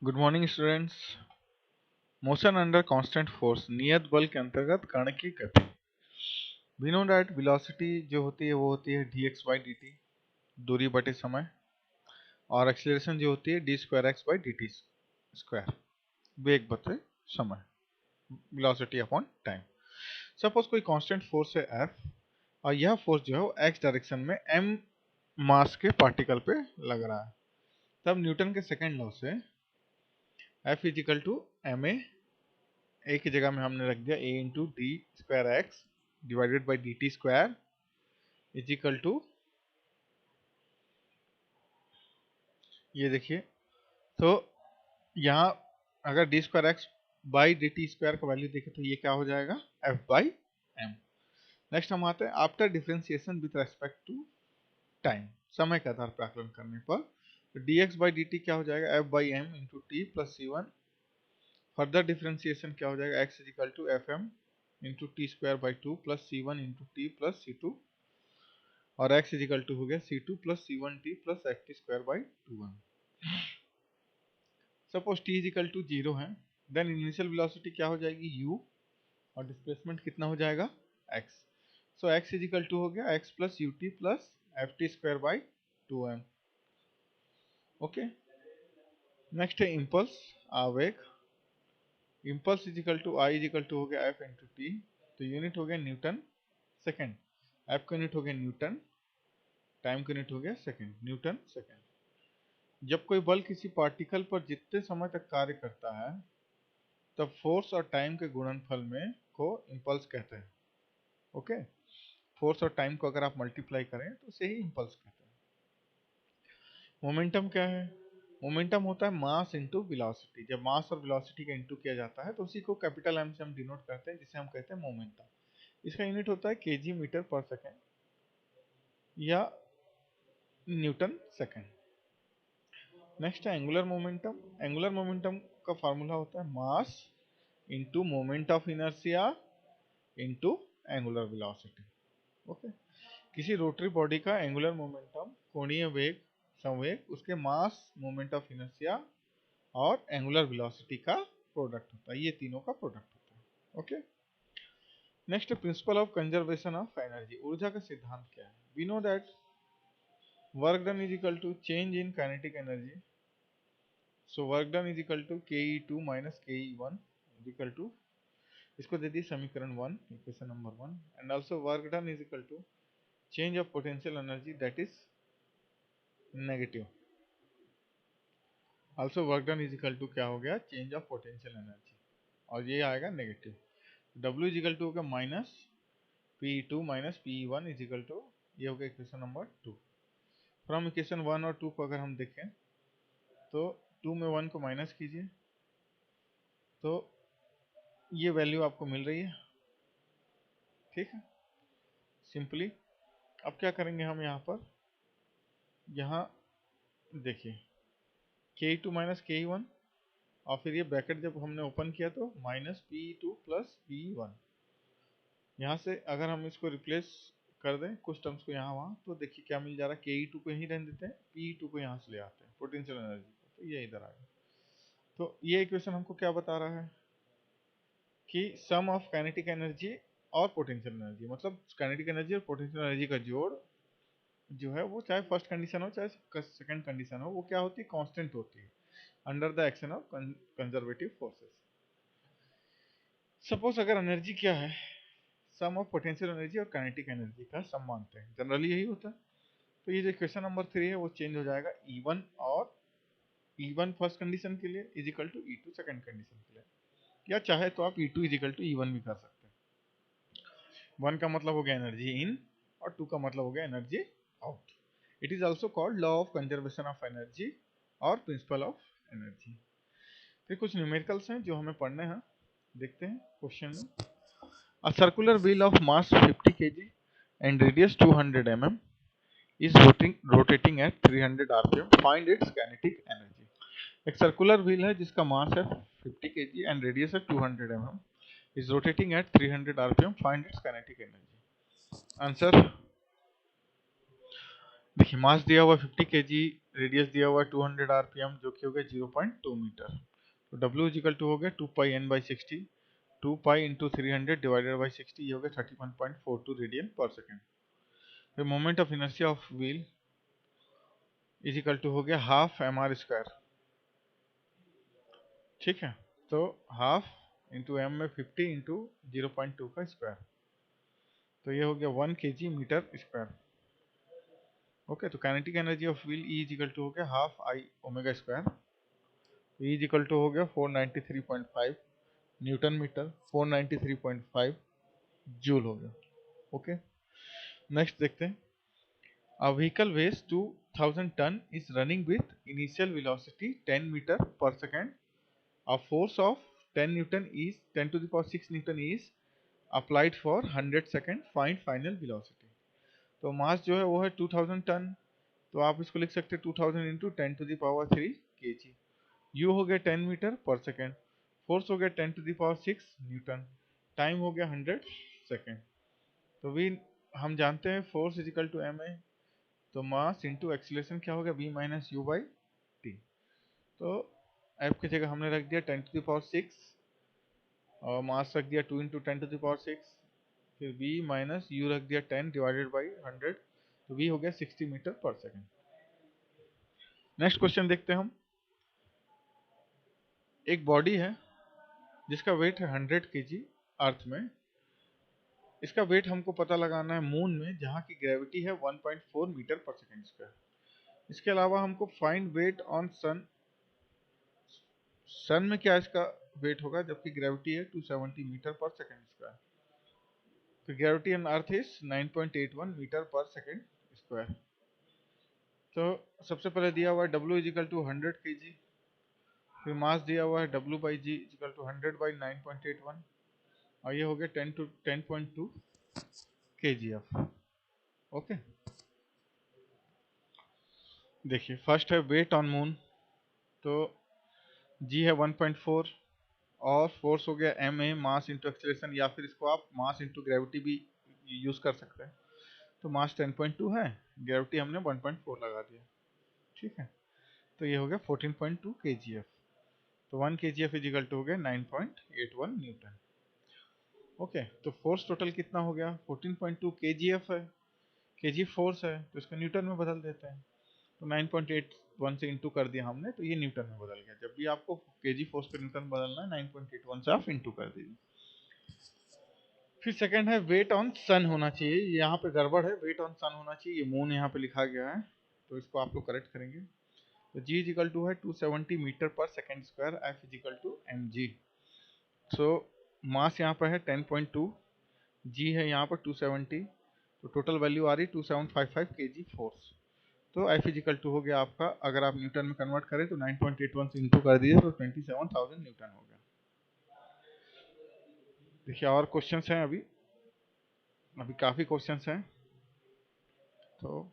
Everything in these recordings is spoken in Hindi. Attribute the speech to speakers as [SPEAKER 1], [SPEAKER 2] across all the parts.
[SPEAKER 1] Good morning students. Motion under constant force, नियत बल के अंतर्गत कण की गति। वी नो दैट वेलोसिटी जो होती है वो होती है dx बाई dt, दूरी बटे समय, और एक्सीलरेशन जो होती है d square x by dt square, वेग बटे समय, वेलोसिटी अपॉन टाइम। सपोज कोई कांस्टेंट फोर्स है F, और यह फोर्स जो है वो x डायरेक्शन में m मास के पार्टिकल पे लग रहा है। तब न्यूटन के सेकेंड लॉ से F is equal to ma, A की जगह में हमने रख दिया a into D square X divided by D T square is equal to, ये देखिए, तो यहाँ अगर D square x by D T square का वैल्यू देखें तो ये क्या हो जाएगा, एफ बाई एम। नेक्स्ट हम आते हैं after differentiation with respect to time, समय के आधार पर आकलन करने पर D X by D T क्या हो जाएगा, F by M into T plus C one. Further differentiation क्या हो जाएगा, X is equal to F M into T square by two plus C one into T plus C two, और x इज इक्वल टू हो गया c2 plus c1t plus F T square by 2 1। Suppose t is equal to 0 है, देन इनिशियल वेलोसिटी क्या हो जाएगी u, और डिस्प्लेसमेंट कितना हो जाएगा x। So x is equal to हो गया x plus U T plus F T square by 2m। Okay, next है इम्पल्स, आवेग। Impulse is equal to I is equal to हो गया f इंटू टी, तो यूनिट हो गया न्यूटन सेकेंड, f का यूनिट हो गया न्यूटन, टाइम का यूनिट हो गया सेकेंड, न्यूटन सेकेंड। जब कोई बल किसी पार्टिकल पर जितने समय तक कार्य करता है तब फोर्स और टाइम के गुणनफल में को इम्पल्स कहते हैं। ओके, फोर्स और टाइम को अगर आप मल्टीप्लाई करें तो उसे ही इम्पल्स कहते हैं। मोमेंटम क्या है, मोमेंटम होता है मास इंटू वेलोसिटी। जब मास और वेलोसिटी का इंटू किया जाता है तो उसी को कैपिटल एम से हम डिनोट करते हैं, जिसे हम कहते हैं मोमेंटम। इसका यूनिट होता है केजी मीटर पर सेकेंड या न्यूटन सेकेंड। नेक्स्ट है एंगुलर मोमेंटम। एंगुलर मोमेंटम का फार्मूला होता है mass into moment of inertia into angular velocity. Okay, किसी रोटरी बॉडी का एंगुलर मोमेंटम, कोणीय वेग, संवेग, उसके मास, मोमेंट ऑफ इनर्शिया और एंगुलर वेलोसिटी का प्रोडक्ट होता है। ये तीनों का प्रोडक्ट होता है। Okay, next principle of conservation of energy. ऊर्जा का सिद्धांत क्या है? We know that work done is equal to change in kinetic energy. So work done is equal to K E two minus K E one is equal to, इसको दे दी समीकरण 1, equation number 1। And also work done is equal to change of potential energy that is negative. Also work done is equal to क्या हो गया, चेंज ऑफ पोटेंशियल एनर्जी, और ये आएगा negative. W is equal to होगा minus P two minus P one is equal to, ये हो गया इक्वेशन नंबर 2। फ्रॉम इक्वेशन 1 और 2 को अगर हम देखें तो 2 में 1 को माइनस कीजिए तो ये वैल्यू आपको मिल रही है। ठीक है, सिंपली अब क्या करेंगे हम यहाँ पर, यहाँ देखिए के टू माइनस के वन, और फिर ये ब्रैकेट जब हमने ओपन किया तो minus P two plus P one. यहाँ से अगर हम इसको रिप्लेस कर दें कुछ टर्म्स को यहाँ वहाँ, तो देखिए क्या मिल जा रहा है, के टू को यहीं रहने देते हैं, पी टू को यहाँ से ले आते हैं पोटेंशियल एनर्जी को, तो ये इधर आ गया। तो ये इक्वेशन हमको क्या बता रहा है कि सम ऑफ काइनेटिक एनर्जी और पोटेंशियल एनर्जी, मतलब काइनेटिक एनर्जी और पोटेंशियल एनर्जी का जोड़ जो है वो चाहे फर्स्ट कंडीशन हो चाहे सेकंड कंडीशन हो, वो क्या होती है, कांस्टेंट होती है under the action of conservative forces. Suppose अगर एनर्जी क्या है, सम ऑफ पोटेंशियल एनर्जी और काइनेटिक एनर्जी का सम मानते हैं, जनरली यही होता है। तो ये जो क्वेश्चन नंबर 3 है वो चेंज हो जाएगा E1, और E1 फर्स्ट कंडीशन के लिए is equal to E2 second condition के लिए, या चाहे तो आप E2 is equal to E1 भी कर सकते हैं। 1 का मतलब हो गया एनर्जी इन, और 2 का मतलब हो गया energy out. It is also called law of conservation of energy और प्रिंसिपल ऑफ एनर्जी। फिर कुछ न्यूमेरिकल्स हैं जो हमें पढ़ने हैं, देखते हैं क्वेश्चन में। A circular wheel of mass 50 kg and radius 200 mm is rotating at 300 rpm. Find its kinetic energy. एक सर्कुलर व्हील है जिसका मास है 50 kg एंड रेडियस है 200 mm, is rotating at 300 rpm. Find its kinetic energy. Answer देखिए, मास दिया हुआ 50 kg रेडियस दिया हुआ है 200 आरपीएम जो कि हो गया 0.2 मीटर। तो W इजिकल टू हो गया 2 pi n by 60, 2 pi into 300 divided by 60, ये हो गया 31.42 रेडियन पर सेकेंड। फिर moment of inertia of wheel equal to हो गया हाफ mr स्क्वायर, ठीक है। तो हाफ इंटू एम में 50 इंटू 0.2 का स्क्वायर, तो ये हो गया 1 kg मीटर स्क्वायर। ओके, तो kinetic energy of wheel E equal to हो गया हाफ आई ओमेगा स्क्वायर, तो E इजिकल टू हो गया 493.5 न्यूटन मीटर, 493.5 जूल हो गया। ओके, नेक्स्ट देखते हैं। A vehicle weighs 2000 ton is running with initial velocity 10 meter per second. A force of 10 newton is 10 to the power 6 newton is applied for 100 second. Find final velocity. तो मास जो है वो है 2000 टन, तो आप इसको लिख सकते हैं 2000 into 10 to the power 3 kg। U हो गया 10 मीटर पर सेकेंड, फोर्स हो गया 10 to the power 6 Newton, time हो गया 100 सेकेंड। तो भी हम जानते हैं force equal to M A, तो मास इंटू एक्सीलरेशन क्या हो गया v minus U by T. तो एफ की जगह हमने रख दिया 10 टू द पावर 6 और मास रख दिया 2 इंटू 10 टू द पावर 6, फिर v माइनस यू रख दिया 10 डिवाइडेड बाई 100, तो v हो गया 60 metre per second. Next question देखते हैं हम। एक बॉडी है जिसका वेट है 100 kg अर्थ में, इसका वेट हमको पता लगाना है मून में जहाँ की ग्रेविटी है 1.4 मीटर पर सेकेंड स्क्वायर। इसके अलावा हमको फाइंड वेट ऑन सन, सन में क्या इसका वेट होगा जबकि ग्रेविटी है 270 मीटर पर सेकेंड स्क्वायर। तो gravity on earth is 9.81 meter per second square. तो सबसे पहले दिया हुआ है W इजिकल टू 100 kg, फिर मास दिया हुआ है W by G equal to 100 by 9.81, और ये हो गया 10.2 kgf। ओके, देखिए फर्स्ट है वेट ऑन मून, तो G है 1.4 और फोर्स हो गया M A mass into acceleration, या फिर इसको आप मास इंटू ग्रेविटी भी यूज कर सकते हैं। तो मास 10.2 है, ग्रेविटी हमने 1.4 लगा दिया, ठीक है। तो ये हो गया 14.2 kgf। तो 1 kgf इजिकल टू हो गया 9.81 न्यूटन। ओके, तो फोर्स टोटल कितना हो गया 14.2 kgf है, kg फोर्स है तो इसको न्यूटन में बदल देते हैं। तो 9.81 से इंटू कर दिया हमने, तो ये न्यूटन में बदल गया। जब भी आपको केजी फोर्स पे न्यूटन बदलना है 9.81 से आप इंटू कर दीजिए। फिर सेकंड है वेट ऑन सन होना चाहिए, यहाँ पे गड़बड़ है, वेट ऑन सन होना चाहिए, ये मून यहाँ पे लिखा गया है, तो इसको आप लोग करेक्ट करेंगे। तो G इजिकल टू है 270 metre per second square, F is equal to mg। So mass यहाँ पर है 10.2, G है यहाँ पर 270, तो टोटल वैल्यू आ रही 2755 kg फोर्स। तो F इजिकल टू हो गया आपका, अगर आप न्यूटन में कन्वर्ट करें तो 9.81 से इंटू कर दीजिए तो 27,000 न्यूटन हो गया। देखिए और क्वेश्चंस हैं, अभी काफ़ी क्वेश्चंस हैं, तो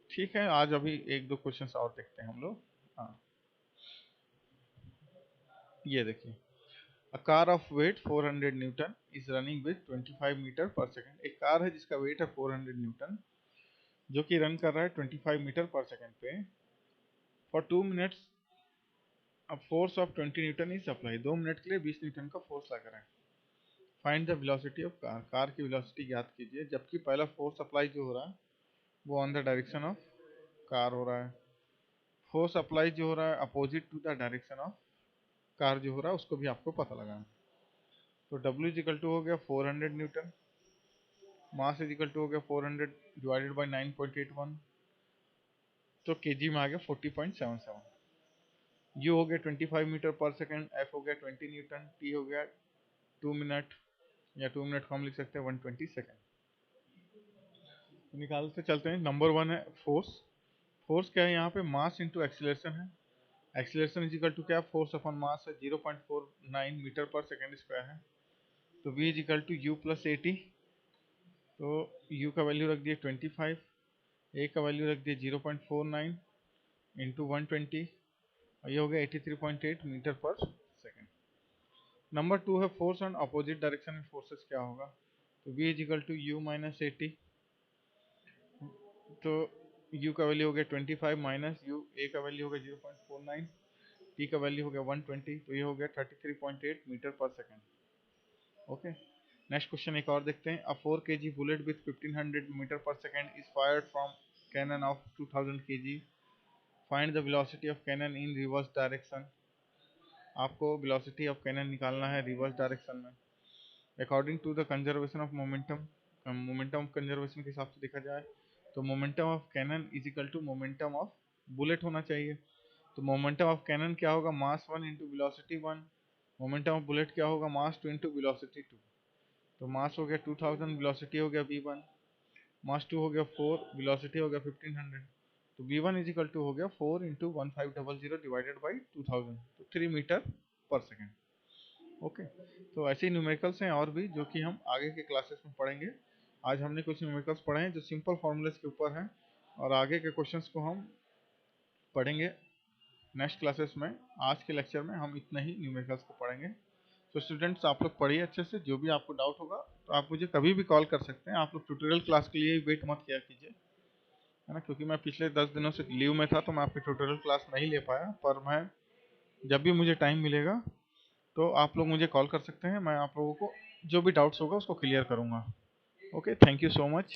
[SPEAKER 1] ठीक है आज अभी एक दो क्वेश्चंस और देखते हैं हम लोग। हाँ, ये देखिए, a car of weight 400 newton is running with 25 metre per second. एक कार है जिसका वेट है 400 न्यूटन जो कि रन कर रहा है 25 मीटर पर सेकेंड पे फॉर 2 मिनट्स। अब force of 20 Newton is apply, 2 minute के लिए 20 न्यूटन का फोर्स लगा रहा है। Find the velocity of car, car की वेलोसिटी ज्ञात कीजिए, जबकि पहला फोर्स अप्लाई जो हो रहा है वो on the direction of car हो रहा है, फोर्स अप्लाई जो हो रहा है opposite to the direction of car जो हो रहा है उसको भी आपको पता लगाना। तो W इजिकल टू हो गया 400 न्यूटन, मास इजिकल टू हो गया 400 डिवाइडेड बाई 9.81, तो केजी में आ गया 40.77, U हो गया 25 मीटर पर सेकेंड, F हो गया 20 न्यूटन, T हो गया 2 मिनट, या 2 मिनट को हम लिख सकते हैं 120 सेकेंड। निकालते चलते हैं। नंबर 1 है फोर्स, फोर्स क्या है यहाँ पे मास इंटू एक्सीलरेशन है, एक्सीलरेशन इजिकल टू क्या, फोर्स अपॉन मास है 0.49 मीटर पर सेकेंड स्क्वायर है। तो V is equal to U plus 80, तो U का वैल्यू रख दिया 25, A का वैल्यू रख दिया 0.49 इंटू 120, और ये हो गया 83.8 मीटर पर सेकेंड। नंबर 2 है फोर्स ऑन अपोजिट डायरेक्शन में फोर्सेस क्या होगा, तो V is equal to U minus 80, तो यू का वैल्यू हो गया 25 माइनस यू, ए का वैल्यू हो गया 0.49, टी का वैल्यू हो गया 120, तो ये हो गया 33.8 metre per second. Okay, next question एक और देखते हैं। A 4 kg bullet with 1500 metre per second is fired from cannon of 2000 kg, find the velocity of cannon in reverse direction. आपको वेलोसिटी ऑफ कैनन निकालना है रिवर्स डायरेक्शन में। According to the conservation of momentum, momentum conservation के हिसाब से देखा जाए तो momentum of cannon is equal to momentum of bullet होना चाहिए। तो मोमेंटम ऑफ कैनन क्या होगा, mass 1 into velocity 1। Momentum of bullet क्या होगा, मास 2 इंटू वेलोसिटी 2। तो मास हो गया 2000, वेलोसिटी हो गया v1, मास 2 हो गया 4, वेलोसिटी हो गया 1500। तो v1 इज इक्वल टू हो गया 4 इंटू 1500 डिवाइडेड बाई 2000, तो 3 मीटर पर सेकेंड। ओके, तो ऐसे ही न्यूमेरिकल्स हैं और भी जो कि हम आगे के क्लासेस में पढ़ेंगे। आज हमने कुछ न्यूमेरिकल्स पढ़े हैं जो सिंपल फार्मूलेस के ऊपर हैं, और आगे के क्वेश्चंस को हम पढ़ेंगे नेक्स्ट क्लासेस में। आज के लेक्चर में हम इतना ही न्यूमेरिकल्स को पढ़ेंगे। तो स्टूडेंट्स, आप लोग पढ़िए अच्छे से, जो भी आपको डाउट होगा तो आप मुझे कभी भी कॉल कर सकते हैं। आप लोग ट्यूटोरियल क्लास के लिए वेट मत किया कीजिए, है ना, क्योंकि मैं पिछले 10 दिनों से लीव में था तो मैं आपकी ट्यूटोरियल क्लास नहीं ले पाया। पर मैं जब भी मुझे टाइम मिलेगा तो आप लोग मुझे कॉल कर सकते हैं, मैं आप लोगों को जो भी डाउट्स होगा उसको क्लियर करूँगा। Okay, thank you so much.